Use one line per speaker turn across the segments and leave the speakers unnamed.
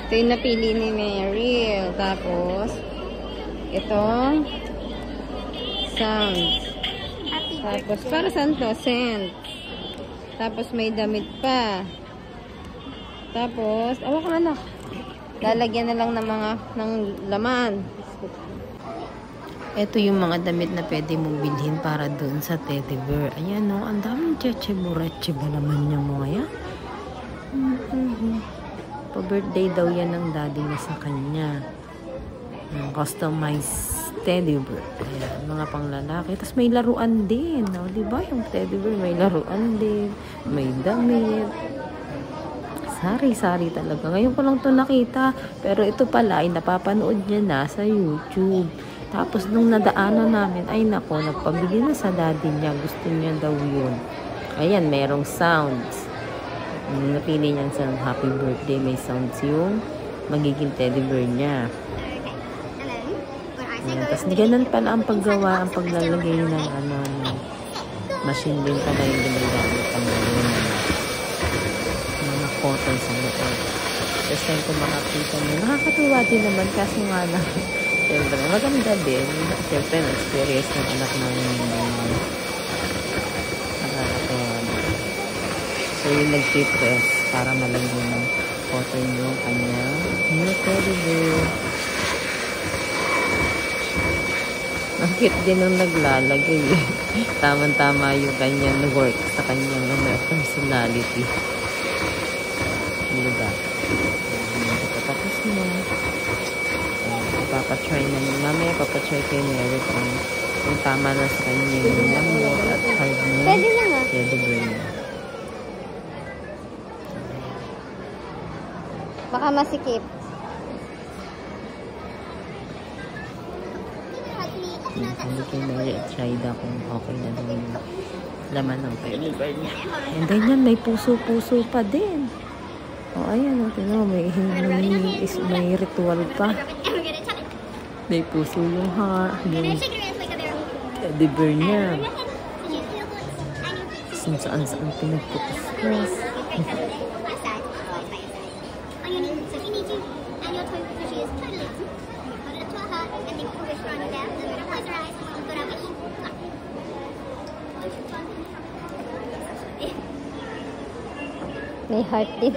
Ito yung napili ni Meryl. Tapos, itong sounds. Tapos, para saan to? Scent. Tapos, may damit pa. Tapos, awa ko na. Lalagyan na lang ng laman. Ito yung mga damit na pwede mong bilhin para doon sa teddy bear. Ayan o, ang daming cheche-bureche ba naman yung mga yan? Pa-birthday daw yan ng daddy na sa kanya. Customized teddy bear. Ayan, mga panglalaki. Tapos may laruan din. O, diba? Yung teddy bear may laruan din. May damit. Sari-sari talaga. Ngayon ko lang to nakita. Pero ito pala ay napapanood niya na sa YouTube. Tapos nung nadaanan namin, ay nako, nagpabili na sa daddy niya. Gusto niya daw yun. Ayan, merong sounds. Napili niya sa happy birthday. May sounds yung magiging teddy bear niya. Ayan, tapos ganun pala ang paggawa, ang paglalagay ng machine din pala yung ginagamit pang mga cotton sa loob. First time ko makakita mo. Nakakatuwa din naman kasi nga lang. Siyempre, maganda din. Siyempre, na-experience ng anak namin nakakatawa. So, yung nag-press para malagyan ng cotton yung kanya new teddy bear. Ang cute din nung naglalagay. Tama-tama yung kanyang work sa kanyang personality. Diba? Tapos mo. Papatry na mamaya, papatry kay Mary kung tama na sa kanya yung lamot at hard mo.
Pwede na nga.
Pwede burn na.
Baka masikip.
Hindi kay Mary at try na kung okay na yung laman ng teddy bear niya. And then yan, may puso-puso pa din. O, ayan, may ritual pa. May puso yung teddy bear niya. Saan pinagpupuspos.
May heart din.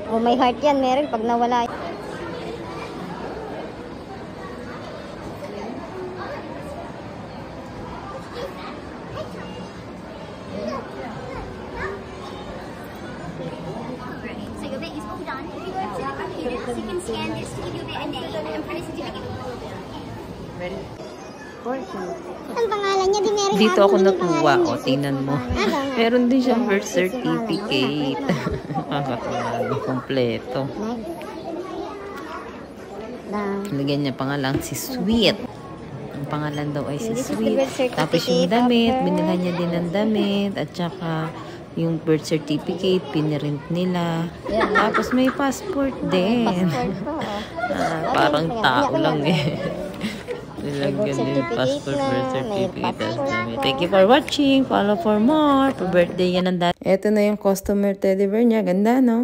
Oh, may heart yan, Meryl, pag nawala.
So your bit is all done. So you can scan this to give you a bit of name and print a certificate.
Ready?
Ang pangalan niya, di Meryl.
Dito ako nakuha. O, tingnan mo. Meron din siyang birth certificate. Nakakatawa. Kompleto. Lagyan niya pangalan si Sweet. Ang pangalan daw ay si Sweet. Tapos yung damit, binilhan niya din ng damit. At saka yung birth certificate, pinirint nila. Tapos may passport din. Parang tao lang eh. Nilagyan din passport, birth certificate. Thank you for watching. Follow for more. For birthday yan ang dati. Ito na yung customer teddy bear niya. Ganda, no?